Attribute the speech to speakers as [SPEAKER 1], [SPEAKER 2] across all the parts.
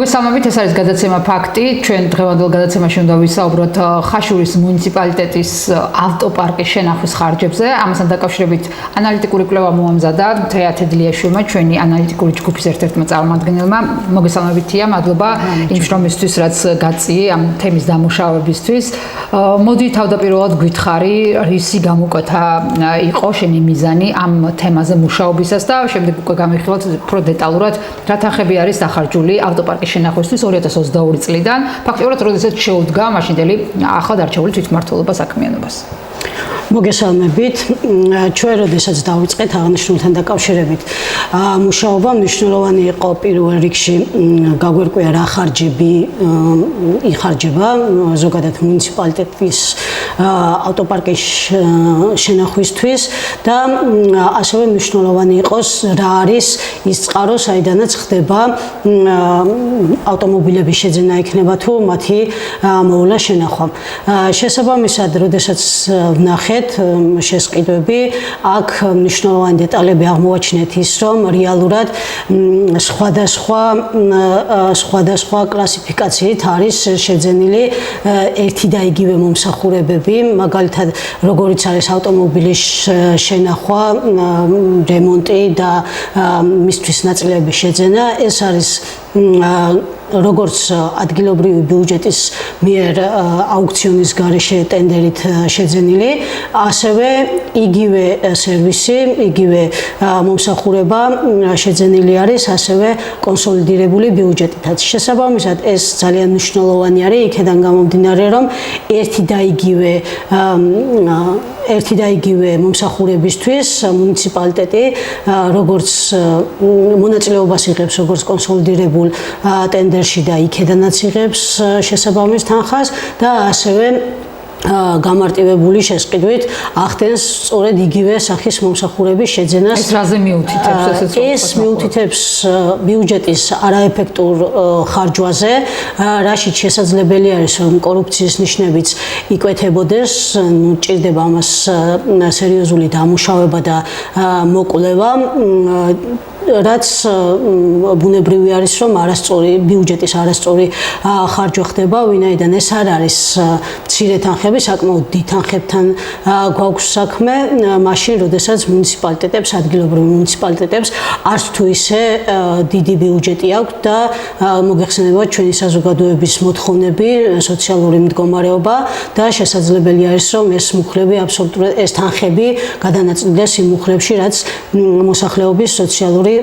[SPEAKER 1] მოგესალმებით, ეს არის გადაცემა ფაქტი. ჩვენ დღევანდელ გადაცემაში უნდა ვისაუბროთ ხაშურის მუნიციპალიტეტის ავტოპარკის შენახვის ხარჯებზე. ამასთან დაკავშირებით ანალიტიკური კვლევა მოამზადა თეა თედლიაშვილმა, ჩვენი ანალიტიკური ჯგუფის ერთ-ერთმა წარმომადგენელმა. მოგესალმებით თეა, მადლობა იმ შრომისთვის, რაც გაწიე ამ თემის დამუშავებისთვის. მოდი თავდაპირველად გვითხრი, რისი გამოკვეთა იყო შენი მიზანი ამ თემაზე მუშაობისას და შემდეგ უკვე გამიხილოთ უფრო დეტალურად რა თანხები არის დახარჯული ავტოპარკის შენახვისთვის 2022 წლიდან, ფაქტობრივად, როდესაც შეუდგა მაშინდელი ახლად არჩეული თვითმმართველობა საქმიანობას.
[SPEAKER 2] მოგესალმებით, ჩვენ როდესაც დავიწყეთ აღნიშნულთან დაკავშირებით მუშაობა, მნიშვნელოვანი იყო პირველ რიგში გაგვერკვია რა ხარჯები იხარჯება ზოგადად მუნიციპალიტეტის ავტოპარკის შენახვისთვის და ასევე მნიშვნელოვანი იყოს რა არის ის წყარო, საიდანაც ხდება ავტომობილების შეძენა იქნება თუ მათი მოვლა შენახვა. შესაბამისად, როდესაც ვნახეთ შესყიდვები, აქ მნიშვნელოვანი დეტალები აღმოვაჩინეთ ის, რომ რეალურად სხვადასხვა კლასიფიკაციით არის შეძენილი ერთი და იგივე მომსახურებები, მაგალითად, როგორიც არის ავტომობილის შენახვა, რემონტი და მისთვის ნაწილების შეძენა, ეს არის როგორც ადგილობრივი ბიუჯეტის მიერ აუქციონის გარეშე ტენდერით შეძენილი, ასევე იგივე სერვისი, იგივე მომსახურება შეძენილი არის ასევე კონსოლიდირებული ბიუჯეტითაც. შესაბამისად, ეს ძალიან მნიშვნელოვანი არის, იქედან გამომდინარე, რომ ერთი და იგივე მომსახურებისთვის მუნიციპალიტეტი როგორც მონაწილეობას იღებს როგორც კონსოლიდირებულ ტენდერში და იქედანაც იღებს შესაბამის თანხას და ასევე გამარტივებული შესყიდვით ახდენს სწორედ იგივე სახის მომსახურების შეძენას.
[SPEAKER 1] ეს რაზე მიუთითებს?
[SPEAKER 2] ეს მიუთითებს ბიუჯეტის არაეფექტურ ხარჯვაზე, რაშიც შესაძლებელი არის, რომ კორუფციის ნიშნებიც იკვეთებოდეს, ჭირდება ამას სერიოზული დამუშავება და მოკვლევა. რაც ბუნებრივი არის, რომ ბიუჯეტის არასწორი ხარჯვა ხდება, ვინაიდან ეს არ არის მცირე თანხები, საკმაოდ დიდ თანხებთან გვაქვს საქმე, მაშინ, როდესაც მუნიციპალიტეტებს, ადგილობრივ მუნიციპალიტეტებს არც თუ ისე დიდი ბიუჯეტი აქვს და მოგეხსენებათ ჩვენი საზოგადოების მოთხოვნები, სოციალური მდგომარეობა და შესაძლებელი არის, რომ ეს მუხლები აბსოლუტურად ეს თანხები გადანაწილდეს იმ მუხლებში, რაც მოსახლეობის სოციალური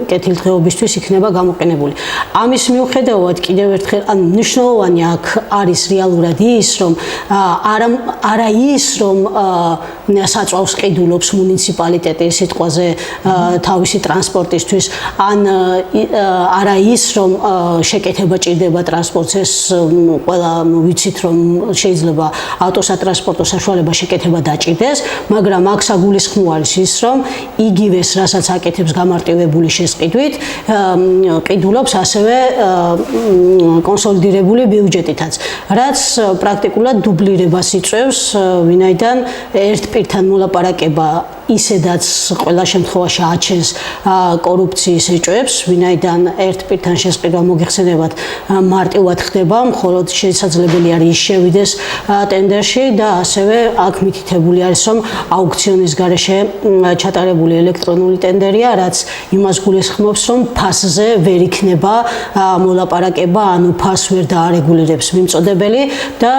[SPEAKER 2] კეთილდღეობისთვის იქნება გამოყენებული. ამის მიუხედავად კიდევ ერთხელ მნიშვნელოვანი აქ არის რეალურად ის, რომ არა ის, რომ საწვავს ყიდულობს მუნიციპალიტეტი სიტყვაზე თავისი ტრანსპორტისთვის, ან არა ის, რომ შეკეთება ჭირდება ტრანსპორტს, ეს ყველა ვიცით, რომ შეიძლება ავტოსატრანსპორტო საშუალება შეკეთება დაჭირდეს, მაგრამ აქ საგულისხმო არის ის, რომ იგივეს, რასაც აკეთებს გამარტივებული შესყიდვით, ყიდულობს ასევე კონსოლიდირებული ბიუჯეტითაც, რაც პრაქტიკულად დუბლირებას იწვევს, ვინაიდან ერთ პირთან მოლაპარაკება ისედაც ყველა შემთხვევაში აჩენს კორუფციის ეჭვებს, ვინაიდან ერთ პირთან შესყიდვა მოგეხსენებათ მარტივად ხდება, მხოლოდ შესაძლებელი არის ის შევიდეს ტენდერში და ასევე აქ მითითებული არის, რომ აუქციონის გარეშე ჩატარებული ელექტრონული ტენდერია, რაც იმას გულისხმობს, რომ ფასზე ვერ იქნება მოლაპარაკება, ანუ ფას ვერ დაარეგულირებს მიმწოდებელი და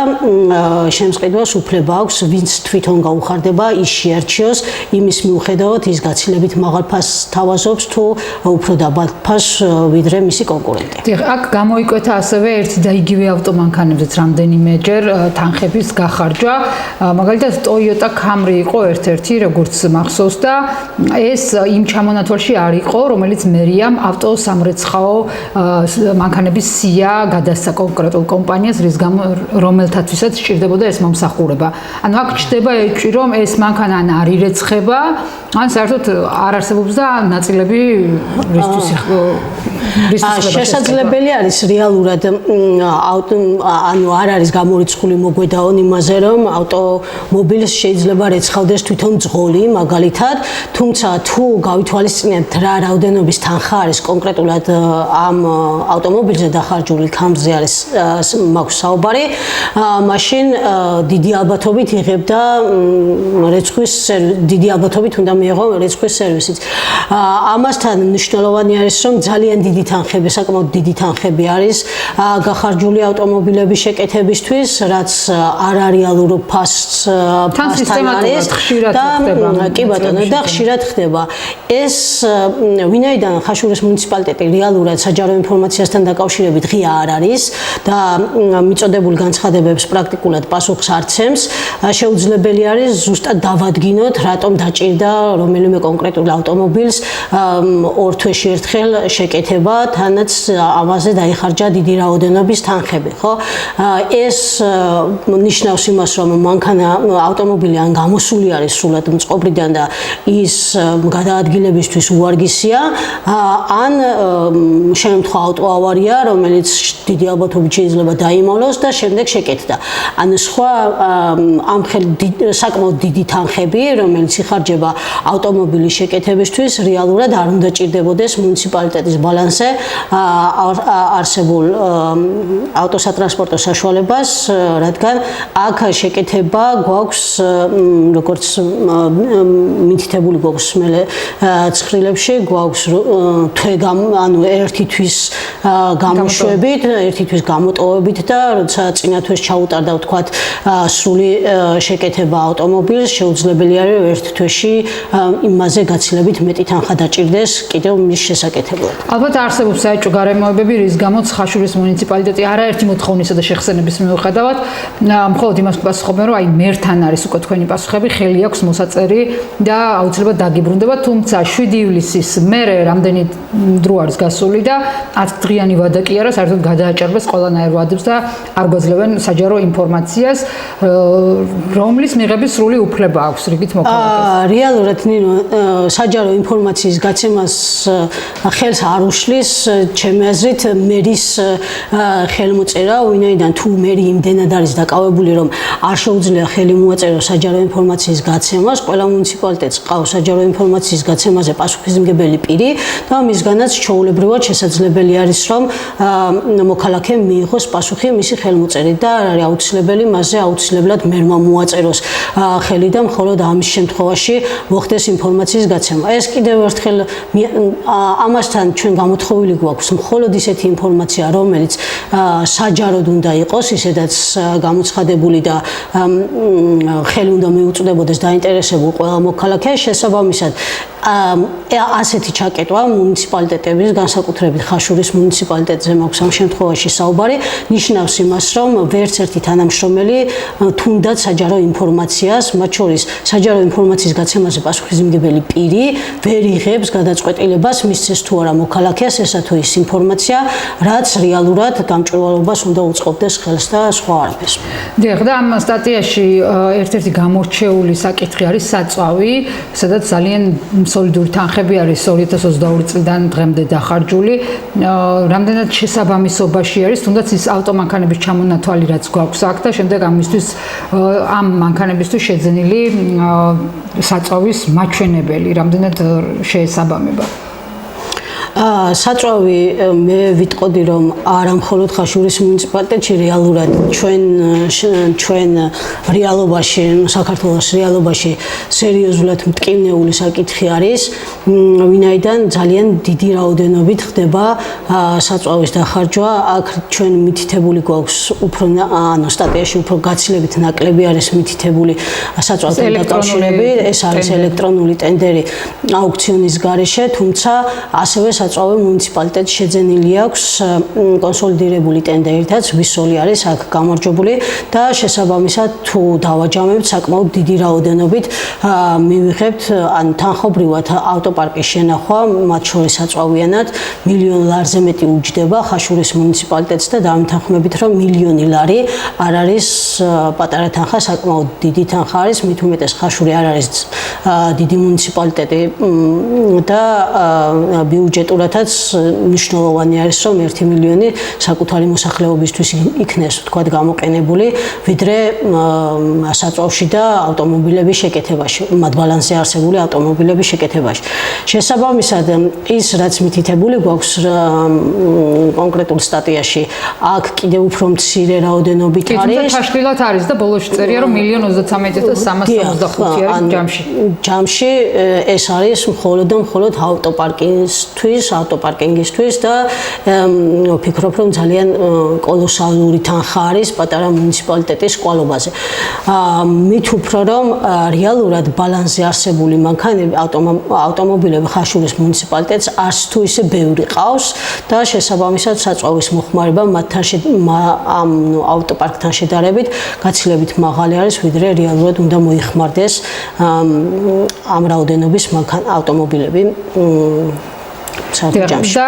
[SPEAKER 2] შემსყიდვას უფლება აქვს, ვინც თვითონ გაუხარდება, ის შეარჩიოს იმის მიუხედავად ის გაცილებით მაღალ ფასს თავაზობს თუ უფრო დაბალ ფასს ვიდრე მისი კონკურენტი.
[SPEAKER 1] აქ გამოიკვეთა ასევე ერთი და იგივე ავტომანქანებზეც რამდენიმეჯერ თანხების გახარჯვა. მაგალითად, Toyota Camry იყო ერთ-ერთი, როგორც მახსოვს და ეს იმ ჩამონათვალში არ იყო, რომელიც მერიამ ავტოსამრეცხაო მანქანების სია გადასცა კონკრეტულ კომპანიას, რომელთათვისაც სჭირდებოდა ეს მომსახურება. ანუ აქ ჩნდება ეჭვი, რომ ეს მანქანა არ ირეცხება ხდება, ან საერთოდ არ არსებობს და ნაწილები რისთვის
[SPEAKER 2] შესაძლებელი არის რეალურად ანუ არ არის გამორიცხული მოგვედაონ იმაზე რომ ავტომობილს შეიძლება რეცხავდეს თვითონ ძღოლი მაგალითად თუმცა თუ გავითვალისწინებთ რა რაოდენობის თანხა არის კონკრეტულად ამ ავტომობილზე დახარჯული ქამზე არის მაქვს საუბარი მაშინ დიდი ალბათობით იღებდა რეცხვის დიდი ალბათობით უნდა მიიღო რეცხვის სერვისიც ამასთან მნიშვნელოვანი არის რომ ძალიან დიდი თანხები, საკმაოდ დიდი თანხები არის გახარჯული ავტომობილების შეკეთებისთვის, რაც არარეალურ ფასთან არის და კი ბატონო და ხშირად ხდება. ეს ვინაიდან ხაშურის მუნიციპალიტეტი რეალურად საჯარო ინფორმაციასთან დაკავშირებით ღია არ არის და მიწოდებულ განცხადებებს პრაქტიკულად პასუხს არცემს, შეუძლებელი არის ზუსტად დავადგინოთ, რატომ დაჭირდა რომელიმე კონკრეტულ ავტომობილს ორ თვეში ერთხელ შეკეთება თანაც ამაზე დაიხარჯა დიდი რაოდენობის თანხები, ხო? ეს ნიშნავს იმას, რომ მანქანა ავტომობილი ან გამოსული არის სრულად მწყობრიდან და ის გადაადგილებისთვის უარგისია, ან შემთხვევა ავტოავარია, რომელიც დიდი ალბათობით შეიძლება დაიმალოს და შემდეგ შეკეთდა. ან სხვა ამ საკმაოდ დიდი თანხები, რომელიც იხარჯება ავტომობილის შეკეთებისთვის, რეალურად არ უნდა ჭირდებოდეს მუნიციპალიტეტის ბალანსზე არსებულ ავტოსატრანსპორტო საშუალებას, რადგან აქ შეკეთება გვაქვს როგორც მითითებული გვაქვს მელე ცხრილებში გვაქვს ანუ ერთი თვის გამოშვებით, ერთი თვის გამოტოვებით და როცა წინა თვეს ჩაუტარდა ვთქვათ სრული შეკეთება ავტომობილს, შეუძლებელი არის ერთ თვეში იმაზე გაცილებით მეტი თანხა დაჭირდეს კიდევ მის შესაკეთებლად.
[SPEAKER 1] ალბათ არსებობს საერთო გარემოებები, რის გამოც ხაშურის მუნიციპალიტეტი არაერთი მოთხოვნისა და შეხსენების მიუხედავად მხოლოდ იმას პასუხობენ, რომ აი მერთან არის უკვე თქვენი პასუხები, ხელი აქვს მოსაწერი და აუცილებლად დაგიბრუნდება, თუმცა 7 ივლისის მერე რამდენი დრო არის გასული და 10 დღიანი ვადა კი არა, საერთოდ გადააჭარბეს ყველანაირ ვადებს და არ გვაძლევენ საჯარო ინფორმაციას, რომლის მიღების სრული უფლება აქვს რიგით მოქალაქეს.
[SPEAKER 2] რეალურად ნინო საჯარო ინფორმაციის გაცემას ხელს არ უშლის ჩემი აზრით მერის ხელმოწერა, ვინაიდან თუ მერი იმდენად არის დაკავებული, რომ არ შეუძლია ხელი მოაწეროს საჯარო ინფორმაციის გაცემას, ყველა მუნიციპალიტეტს ყავს საჯარო ინფორმაციის გაცემაზე პასუხისმგებელი პირი და მისგანაც ჩვეულებრივად შესაძლებელი არის, რომ მოქალაქემ მიიღოს პასუხი მისი ხელმოწერით და არის აუცილებელი მასზე აუცილებლად მერმა მოაწეროს ხელი და მხოლოდ ამის შემთხვევაში მოხდეს ინფორმაციის გაცემა. ეს კიდევ ერთხელ ამასთან ჩვენ გამოთხოვილი გვაქვს მხოლოდ ისეთი ინფორმაცია, რომელიც საჯაროდ უნდა იყოს, ისედაც გამოცხადებული და ხელი უნდა მიუწვდებოდეს დაინტერესებულ ყველა მოქალაქეს, შესაბამისად ასეთი ჩაკეტვა მუნიციპალიტეტების განსაკუთრებით ხაშურის მუნიციპალიტეტზე მაქვს ამ შემთხვევაში საუბარი, ნიშნავს იმას, რომ ვერც ერთი თანამშრომელი თუნდაც საჯარო ინფორმაციას, მათ შორის საჯარო ინფორმაციის გაცემაზე პასუხისმგებელი პირი ვერ იღებს გადაწყვეტილებას მისცეს თუ არა მოქალაქეს ესა თუ ის ინფორმაცია, რაც რეალურად გამჭვირვალობას უნდა უწყობდეს ხელს და სხვა არაფერს.
[SPEAKER 1] დიახ, და ამ სტატიაში ერთ-ერთი გამორჩეული საკითხი არის საწვავი, სადაც ძალიან სოლიდური თანხები არის 2022 წლიდან დღემდე დახარჯული. რამდენად შესაბამისობაში არის, თუნდაც ის ავტომანქანების ჩამონათვალი რაც გვაქვს აქ და შემდეგ ამ მანქანებისთვის შეძენილი საწვავის მაჩვენებელი, რამდენად შეესაბამება.
[SPEAKER 2] საწვავი მე ვიტყოდი რომ არა მხოლოდ ხაშურის მუნიციპალიტეტში რეალურად ჩვენ რეალობაში საქართველოს რეალობაში სერიოზულად მტკივნეული საკითხი არის ვინაიდან ძალიან დიდი რაოდენობით ხდება საწვავის დახარჯვა აქ ჩვენ მითითებული გვაქვს უფრო ანუ სტატიაში უფრო გაცილებით ნაკლები არის მითითებული საწვავთან დაკავშირებით ეს არის ელექტრონული ტენდერი აუქციონის გარეშე თუმცა ასევე საწვავი მუნიციპალიტეტს შეძენილი აქვს კონსოლიდირებული ტენდერითაც ვისოლი არის აქ გამარჯვებული და შესაბამისად თუ დავაჯამებთ საკმაოდ დიდი რაოდენობით მივიღებთ ან თანხობრივად ავტოპარკის შენახვა მათ შორის საწვავიანად მილიონ ლარზე მეტი უჯდება ხაშურის მუნიციპალიტეტს და დამთანხმებით რომ მილიონი ლარი არ არის პატარა თანხა საკმაოდ დიდი თანხა არის მით უმეტეს ხაშური არ არის დიდი მუნიციპალიტეტი და ბიუჯეტურადაც მნიშვნელოვანი არის რომ 1 მილიონი საკუთარი მოსახლეობისთვის იქნეს თქვათ გამოყენებული ვიდრე საწვავში და ავტომობილების შეკეთებაში მათ ბალანსზე არსებული ავტომობილების შეკეთებაში შესაბამისად ის რაც მითითებული გვაქვს კონკრეტულ სტატიაში აქ კიდევ უფრო მცირე რაოდენობით არის
[SPEAKER 1] თაშკილად არის და ბოლოში წერია რომ 1,33,365 არის ჯამში ეს არის მხოლოდ ავტოპარკინგისთვის და ვფიქრობ რომ ძალიან კოლოსალური თანხა არის პატარა მუნიციპალიტეტის ყვალობაზე. მით უფრო რომ რეალურად ბალანსზე არსებული მანქანები ავტომობილები ხაშურის მუნიციპალიტეტს არც თუ ისე ბევრი ყავს და შესაბამისად საწვავის მოხმარება ამ ავტოპარკთან შედარებით გაცილებით მაღალი არის ვიდრე რეალურად უნდა მოიხმარდეს ამ რაოდენობის ავტომობილები და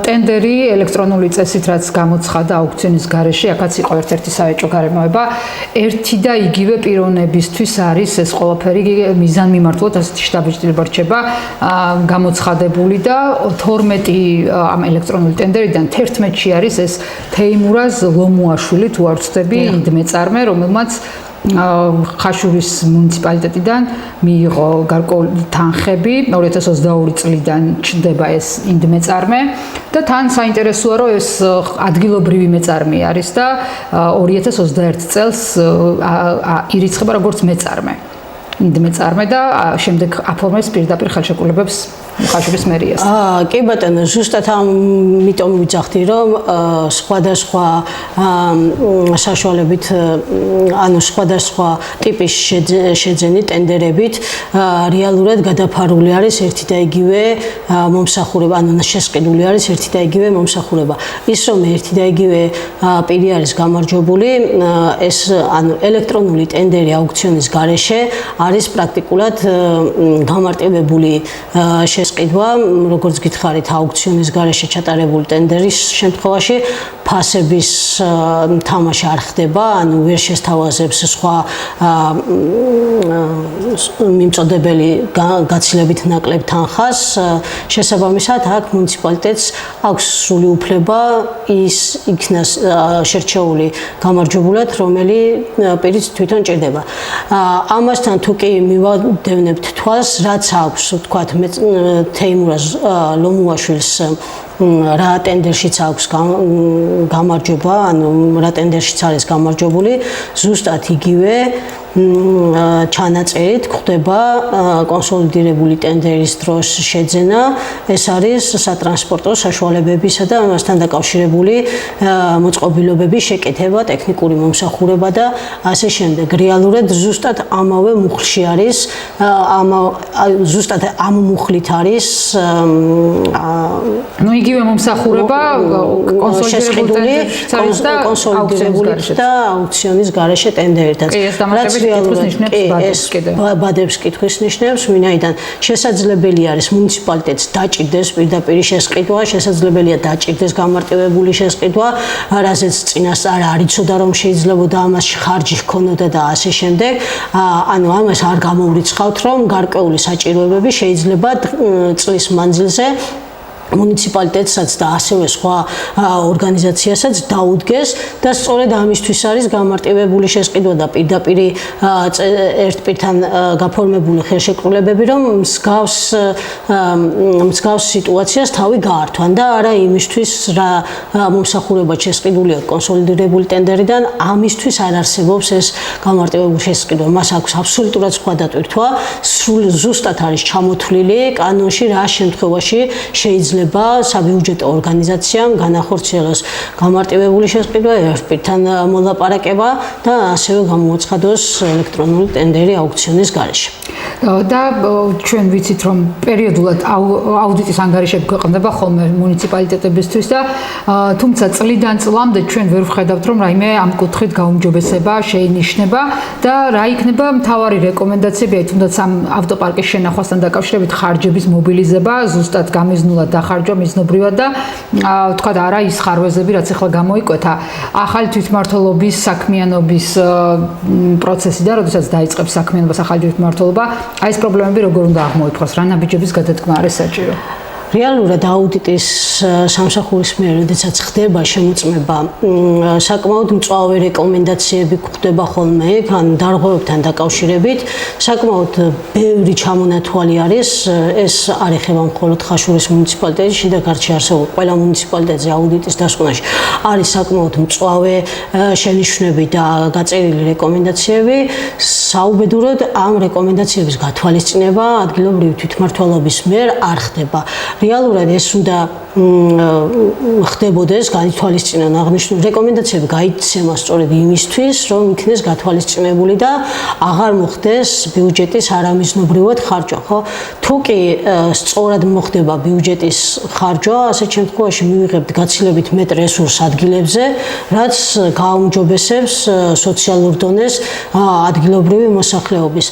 [SPEAKER 1] ტენდერი ელექტრონული წესით რაც გამოცხადა აუქციონის გარეშე, აქაც იყო ერთ-ერთი საეჭვო გარემოება, ერთი და იგივე პიროვნებისთვის არის ეს ყველაფერი მიზანმიმართულად ასეთი შტაბ-ბიჭდილება რჩება გამოცხადებული და 12 ამ ელექტრონული ტენდერიდან 11-ში არის ეს თეიმურაზ ლომუაშვილი თუ არ ვცდები ინდმეწარმე, რომელმაც ხაშურის მუნიციპალიტეტიდან მიიღო გარკვეული თანხები 2022 წლიდან ჩნდება ეს ინდმეწარმე და თან საინტერესოა რომ ეს ადგილობრივი მეწარმე არის და 2021 წელს ირიცხება როგორც მეწარმე ინდმეწარმე და შემდეგ აფორმებს პირდაპირ ხელშეკრულებებს ხაშურის მერიას.
[SPEAKER 2] კი ბატონო, ზუსტად ამიტომ ვიძახდი რომ სხვადასხვა საშუალებით ანუ სხვადასხვა ტიპის შეძენი ტენდერებით რეალურად გადაფარული არის ერთი და იგივე მომსახურება, ანუ შესყიდული არის ერთი და იგივე მომსახურება. ის რომ ერთი და იგივე პირი არის გამარჯვებული, ეს ანუ ელექტრონული ტენდერი აუქციონის გარეშე არის პრაქტიკულად გამარტივებული შესყიდვა, როგორც გითხარით, აუქციონის გარეშე ჩატარებული ტენდერის შემთხვევაში ფასების თამაში არ ხდება, ანუ ვერ შესთავაზებს სხვა მიმწოდებელი გაცილებით ნაკლებ თანხას. შესაბამისად, აქ მუნიციპალიტეტს აქვს სრული უფლება ის იქნას შერჩეული გამარჯვებულად, რომელი პირიც თვითონ ჭირდება. ამასთან თუ კი მივადევნებთ თვალს, რაც აქვს, ვთქვათ, თეიმურაზ ლომუაშვილს რა ტენდერშიც აქვს გამარჯვება, ანუ რა ტენდერშიც არის გამარჯვებული, ზუსტად იგივე ჩანაწერით ხდება კონსოლიდირებული ტენდერის დროს შეძენა. ეს არის სატრანსპორტო საშუალებებისა და ამასთან დაკავშირებული მოწყობილობების შეკეთება, ტექნიკური მომსახურება და ასე შემდეგ. რეალურად ზუსტად ამავე მუხლში არის, ზუსტად ამ მუხლით არის
[SPEAKER 1] ну იგივე მომსახურება კონსოლიდირებული
[SPEAKER 2] და აუქციონის გარეშე ტენდერითაც. ბადებს კითხვის ნიშნებს, ვინაიდან შესაძლებელი არის მუნიციპალიტეტს დაჭირდეს პირდაპირ შესყიდვა, შესაძლებელია დაჭირდეს გამარტივებული შესყიდვა, რაზეც წინასწარ არ იცოდა რომ შეიძლებოდა ამას ხარჯი ჰქონოდა და ასე შემდეგ. ანუ ამას არ გამოვრიცხავთ, რომ გარკვეული საჭიროებები შეიძლება წლის მანძილზე მუნიციპალიტეტსაც და ასევე სხვა ორგანიზაციასაც დაუდგეს და სწორედ ამისთვის არის გამარტივებული შესყიდვა და პირდაპირ ერთ პირთან გაფორმებული ხელშეკრულებები, რომ მსგავს სიტუაციას თავი გაართვან და არა იმისთვის, რა მომსახურება შესყიდულია კონსოლიდირებული ტენდერიდან, ამისთვის არ არსებობს ეს გამარტივებული შესყიდვა. მას აქვს აბსოლუტურად სხვა დატვირთვა, ზუსტად არის ჩამოთვლილი კანონში, რა შემთხვევაში შეიძლება იძლება საბიუჯეტო ორგანიზაციამ განახორციელოს გამარტივებული შესყიდვა, ერთპირთან მოლაპარაკება და ასევე გამოუცხადოს ელექტრონული ტენდერი აუქციონის გარეშე.
[SPEAKER 1] და ჩვენ ვიცით, რომ პერიოდულად აუდიტის ანგარიშები ქვეყნდება ხოლმე მუნიციპალიტეტებისთვის და თუმცა წლიდან წლამდე ჩვენ ვერ ვხედავთ, რომ რაიმე ამ კუთხით გაუმჯობესება შეინიშნება და რა იქნება მთავარი რეკომენდაციები, თუნდაც ამ ავტოპარკის შენახვასთან დაკავშირებით ხარჯების მობილიზება, ზუსტად გამიზნულად დახარჯვა მიზნობრივად და თქვა არა ის ხარვეზები, რაც ახლა გამოიკვეთა ახალი თვითმმართველობის საქმიანობის პროცესი და როდესაც დაიწყებს საქმიანობას ახალი თვითმმართველობა, აი ეს პრობლემები როგორ უნდა აღმოიფხოს, რა ნაბიჯების გადადგმა არის საჭირო?
[SPEAKER 2] რეალურად აუდიტის სამსახურის მიერ, როდესაც ხდება შემოწმება, საკმაოდ მწვავე რეკომენდაციები გვხვდება ხოლმე, ან დარღვევებთან დაკავშირებით, საკმაოდ ბევრი ჩამონათვალი არის, ეს არ ეხება მხოლოდ ხაშურის მუნიციპალიტეტის, შიდა ქართლში არსებულ ყველა მუნიციპალიტეტზე აუდიტის დასკვნაში არის საკმაოდ მწვავე შენიშვნები და გაწერილი რეკომენდაციები, საუბედუროდ ამ რეკომენდაციების გათვალისწინება ადგილობრივი თვითმმართველობის მიერ არ ხდება. რეალურად ეს უნდა ხდებოდეს, განითვალისწინონ აღნიშნული რეკომენდაციები გაიცემა სწორედ იმისთვის, რომ იქნეს გათვალისწინებული და აღარ მოხდეს ბიუჯეტის არამიზნობრივად ხარჯვა, ხო? თუ კი სწორად მოხდება ბიუჯეტის ხარჯვა, ასეთ შემთხვევაში მივიღებთ გაცილებით მეტ რესურს ადგილებზე, რაც გააუმჯობესებს სოციალურ დონეს ადგილობრივი მოსახლეობის.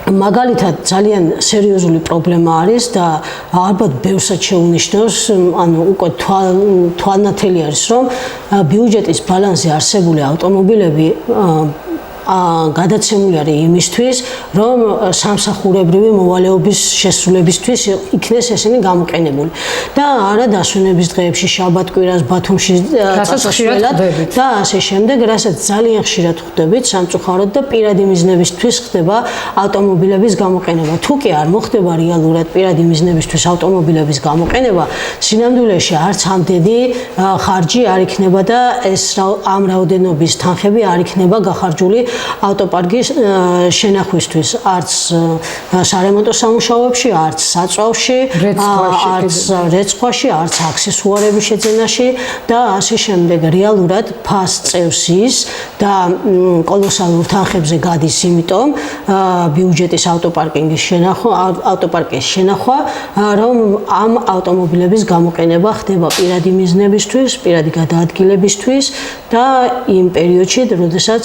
[SPEAKER 2] მაგალითად ძალიან სერიოზული პრობლემა არის და ალბათ ბევრსაც შეუნიშნავს, ანუ უკვე თვალნათელი არის, რომ ბიუჯეტის ბალანსზე არსებული ავტომობილები გადაცემული არის იმისთვის, რომ სამსახურებრივი მოვალეობის შესრულებისთვის იქნეს ესენი გამოყენებული. და არა დასვენების დღეებში, შაბათ-კვირას, ბათუმში წასასვლელად და ასე შემდეგ, რასაც ძალიან ხშირად ხვდებით სამწუხაროდ და პირადი მიზნებისთვის ხდება ავტომობილების გამოყენება. თუ კი არ მოხდება რეალურად პირადი მიზნებისთვის ავტომობილების გამოყენება, სინამდვილეში არც ამდენი ხარჯი არ იქნება და ეს ამ რაოდენობის თანხები არ იქნება გახარჯული ავტოპარკის შენახვისთვის, არც სარემონტო სამუშაოებში, არც საწვავში, არც რეცხვაში, არც აქსესუარების შეძენაში და ასე შემდეგ. რეალურად ფას წევს ის და კოლოსალურ თანხებზე გადის, იმიტომ ბიუჯეტის ავტოპარკის შენახვა, რომ ამ ავტომობილების გამოყენება ხდება პირადი მიზნებისთვის, პირადი გადაადგილებისთვის და იმ პერიოდში, როდესაც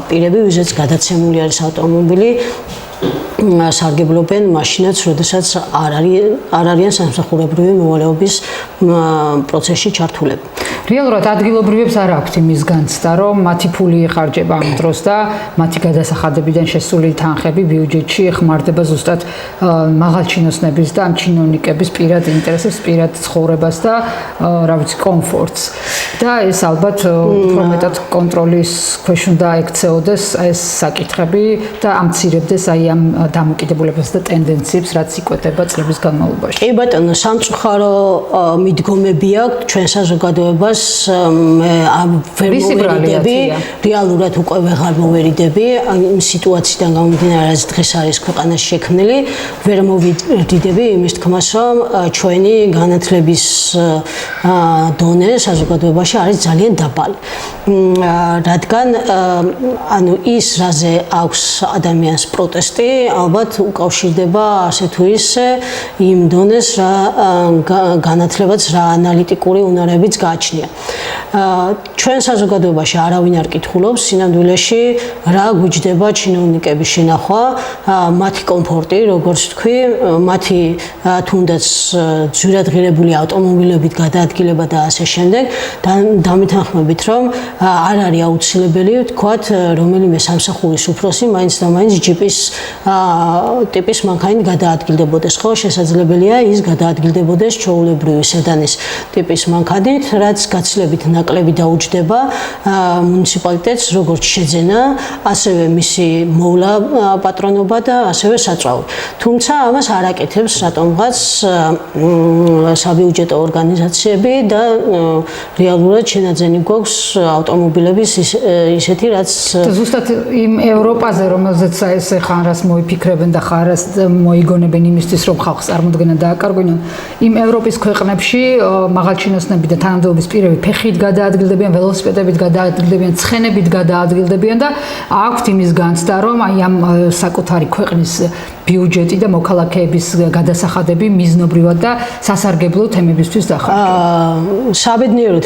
[SPEAKER 2] პირები, ვიზაც გადაცემული არის ავტომობილი, სარგებლობენ მაშინაც, როდესაც არ არიან სამსახურებრივი მოვალეობის პროცესში ჩართულები.
[SPEAKER 1] რეალურად ადგილობრივებს არ აქვთ იმის განცდა, რომ მათი ფული იხარჯება ამ დროს და მათი გადასახადებიდან შესული თანხები ბიუჯეტში ხმარდება ზუსტად მაღალჩინოსნების და ამ ჩინოვნიკების პირად ინტერესებს, პირად ცხოვრებას და რა ვიცი, კომფორტს. და ეს ალბათ უფრო მეტად კონტროლის ქვეშ უნდა ექცეოდეს ეს საკითხები და ამცირებდეს აი ამ დამოკიდებულებას და ტენდენციებს, რაც იკვეთება წლების განმავლობაში.
[SPEAKER 2] კი ბატონო, სამწუხარო მიდგომები აქვს ჩვენ საზოგადოებას, ვერ მოვერიდები, რეალურად უკვე ვეღარ მოვერიდები იმ სიტუაციიდან გამომდინარე, რაც დღეს არის ქვეყანაში შექმნილი, ვერ მოვერიდები იმის თქმას, რომ ჩვენი განათლების დონე საზოგადოებაში არის ძალიან დაბალი. რადგან ანუ ის, რაზე აქვს ადამიანს პროტესტი, ალბათ უკავშირდება ასე თუ ისე იმ დონეს, რა განათლებაც, რა ანალიტიკური უნარებიც გააჩნია. ჩვენ საზოგადოებაში არავინ არ კითხულობს სინამდვილეში რა გვიჯდება ჩინოვნიკების შენახვა, მათი კომფორტი, როგორც თქვი, მათი თუნდაც ძვირადღირებული ავტომობილებით გადაადგილება და ასე შემდეგ, დამეთანხმებით, რომ არ არის აუცილებელი, ვთქვათ, რომელიმე სამსახურის უფროსი მაინც და მაინც ჯიპის ტიპის მანქანით გადაადგილდებოდეს, ხო, შესაძლებელია ის გადაადგილდებოდეს ჩვეულებრივი სედანი სედანის ტიპის მანქანით, რაც გაცილებით ნაკლები დაუჯდება მუნიციპალიტეტს როგორც შეძენა, ასევე მისი მოვლა პატრონობა და ასევე საწვავი. თუმცა ამას არ აკეთებს რატომღაც საბიუჯეტო ორგანიზაციები და რეალურად შენაძენი გვაქვს ავტომობილების ისეთი, რაც
[SPEAKER 1] ზუსტად იმ ევროპაზე, რომელზეც ეს ხან რას მოიფიქრებენ და ხარას მოიგონებენ იმისთვის, რომ ხალხს წარმოდგენა დააკარგვინონ, იმ ევროპის ქვეყნებში მაღალჩინოსნები და თანამდებობის პირები ფეხით გადაადგილდებიან, ველოსიპედებით გადაადგილდებიან, ცხენებით გადაადგილდებიან და აქვთ იმის განცდა, რომ აი ამ საკუთარი ქვეყნის ბიუჯეტი და მოქალაქეების გადასახადები მიზნობრივად და სასარგებლო თემებისთვის დახარჯონ.
[SPEAKER 2] საბედნიეროდ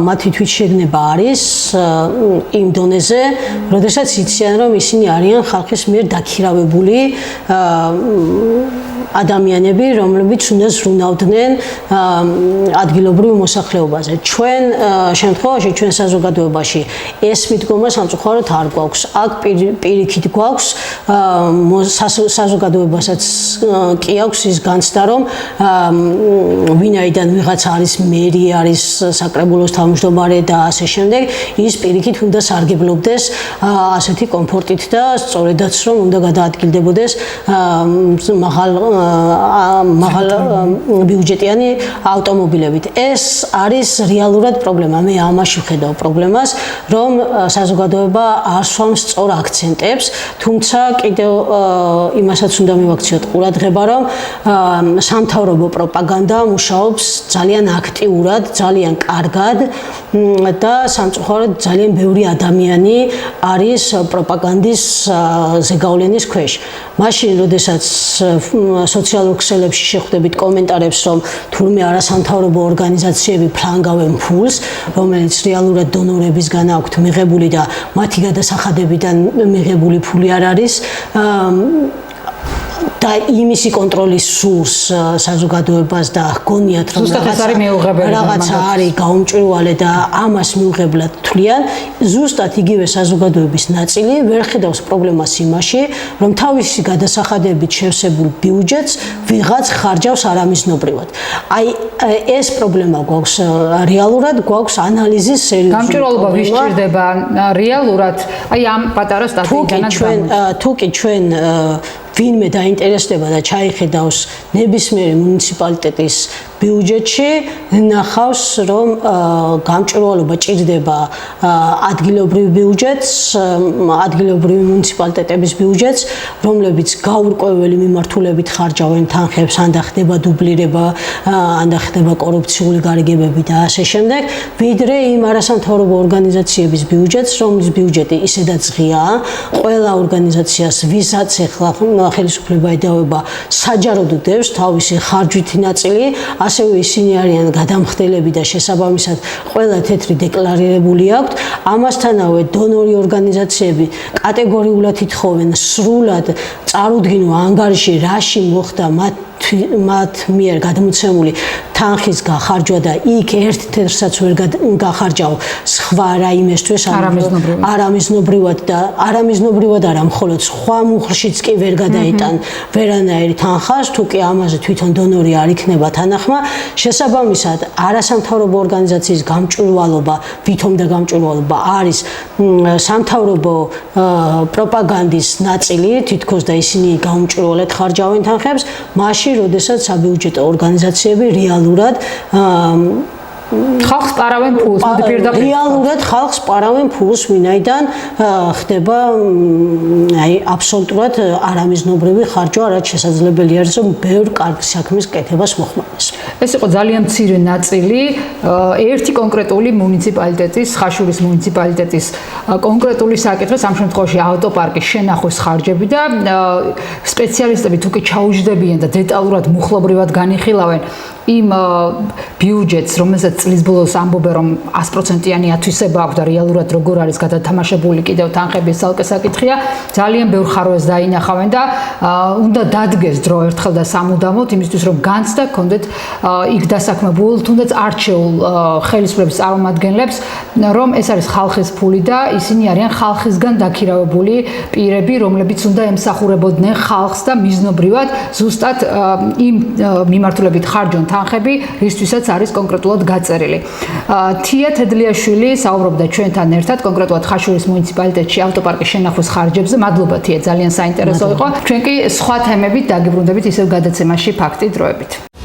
[SPEAKER 2] მათი თვითშეგნება არის იმ დონეზე, როდესაც იციან, რომ ისინი არიან ხალხის მიერ დაქირავებული ადამიანები, რომლებიც უნდა ზრუნავდნენ ადგილობრივ მოსახლეობაზე. ჩვენ შემთხვევაში ჩვენ საზოგადოებაში ეს მიდგომა სამწუხაროდ არ გვაქვს. აქ პირიქით გვაქვს საზოგადოებასაც კი აქვს ის განცდა, რომ ვინაიდან ვიღაცა არის მერი, არის საკრებულოს თავმჯდომარე და ასე შემდეგ, ის პირიქით უნდა სარგებლობდეს ასეთი კომფორტით და სწორედაც რომ უნდა გადაადგილდებოდეს მაღალ ბიუჯეტიანი ავტომობილებით. ეს არის რეალურად პრობლემა. მე ამაში ვხედავ პრობლემას, რომ საზოგადოება არ სვამს სწორ აქცენტებს, თუმცა კიდევ იმასაც უნდა მივაქციოთ ყურადღება, რომ სამთავრობო პროპაგანდა მუშაობს ძალიან აქტიურად, ძალიან კარგად და სამწუხაროდ ძალიან ბევრი ადამიანი არის პროპაგანდის ზეგავლენის ქვეშ. მაშინ, როდესაც სოციალურ ქსელებში შეხვდებით კომენტარებს, რომ თურმე არასამთავრობო ორგანიზაციები ფლანგავენ ფულს, რომელიც რეალურად დონორებისგან აქვთ მიღებული და მათი გადასახადებიდან მიღებული ფული არ არის, და იმისი კონტროლის სურს საზოგადოებას და გონიათ რომ რაღაცა არის გაუმჭვირვალე და ამას მიუღებლად თვლიან, ზუსტად იგივე საზოგადოების ნაწილი ვერ ხედავს პრობლემას იმაში, რომ თავისი გადასახადებით შევსებულ ბიუჯეტს ვიღაც ხარჯავს არამიზნობრივად. აი ეს პრობლემა გვაქვს, რეალურად გვაქვს ანალიზის სერიოზული
[SPEAKER 1] გამჭვირვალობა ვის ჭირდება რეალურად, აი ამ პატარა სტატიიდანაც
[SPEAKER 2] თუ კი ჩვენ ვინმე დაინტერესდება და ჩაიხედავს ნებისმიერი მუნიციპალიტეტის ბიუჯეტში, ნახავს, რომ გამჭვირვალობა ჭირდება ადგილობრივ ბიუჯეტს, ადგილობრივი მუნიციპალიტეტების ბიუჯეტს, რომლებიც გაურკვეველი მიმართულებით ხარჯავენ თანხებს, ან და ხდება დუბლირება, ან და ხდება კორუფციული გარიგებები და ასე შემდეგ, ვიდრე იმ არასამთავრობო ორგანიზაციების ბიუჯეტს, რომლის ბიუჯეტი ისედაც ღიაა, ყველა ორგანიზაციას, ვისაც ეხლა ხელისუფლება ედავება, საჯაროდ დევს თავისი ხარჯვითი ნაწილი, ასევე ისინი არიან გადამხდელები და შესაბამისად ყველა თეთრი დეკლარირებული აქვთ. ამასთანავე დონორი ორგანიზაციები კატეგორიულად ითხოვენ სრულად წარუდგინო ანგარიში, რაში მოხდა მათ მიერ გადმოცემული თანხის გახარჯვა და იქ ერთ თეთრსაც ვერ გახარჯავ სხვა რაიმესთვის არამიზნობრივად და არამიზნობრივად არა, მხოლოდ სხვა მუხლშიც კი ვერ გადაიტან ვერანაირი თანხას, თუ კი ამაზე თვითონ დონორი არ იქნება თანახმა. შესაბამისად, არასამთავრობო ორგანიზაციის გამჭვირვალობა, ვითომ და გამჭვირვალობა არის სამთავრობო პროპაგანდის ნაწილი, თითქოს და ისინი გაუმჭვირვალედ ხარჯავენ თანხებს, მაშინ როდესაც საბიუჯეტო ორგანიზაციები რეალურად
[SPEAKER 1] ხალხს პარავენ ფულს, პირდაპირ
[SPEAKER 2] რეალურად ხალხს პარავენ ფულს, ვინაიდან ხდება აი აბსოლუტურად არამიზნობრივი ხარჯვა, რაც შესაძლებელი არის, რომ ბევრ კარგ საქმის კეთებას მოხმარდეს.
[SPEAKER 1] ეს იყო ძალიან მცირე ნაწილი ერთი კონკრეტული მუნიციპალიტეტის, ხაშურის მუნიციპალიტეტის კონკრეტული საკითხის, ამ შემთხვევაში ავტოპარკის შენახვის ხარჯები და სპეციალისტები თუ კი ჩაუჯდებიან და დეტალურად მუხლობრივად განიხილავენ იმ ბიუჯეტს, რომელსაც წლის ბოლოს ამბობენ რომ 100%-იანი ათვისება აქვს და რეალურად როგორ არის გადათამაშებული კიდევ თანხების ძალკე საკითხია. ძალიან ბევრ ხარვას დაინახავენ და უნდა დადგეს დრო ერთხელ და სამუდამოდ იმისთვის რომ განცდა გქონდეთ იქ დასაქმებულ თუნდაც არჩეულ ხელისუფლების წარმომადგენლებს რომ ეს არის ხალხის ფული და ისინი არიან ხალხისგან დაქირავებული პირები, რომლებიც უნდა ემსახურებოდნენ ხალხს და მიზნობრივად ზუსტად იმ მიმართულებით ხარჯონ თანხები, რისთვისაც არის კონკრეტულად გაწერილი. თია თედლიაშვილი საუბრობდა ჩვენთან ერთად კონკრეტულად ხაშურის მუნიციპალიტეტში ავტოპარკის შენახვის ხარჯებზე. მადლობა თია, ძალიან საინტერესო იყო. ჩვენ კი სხვა თემებით დაგიბრუნდებით ისევ გადაცემაში ფაქტი დროებით.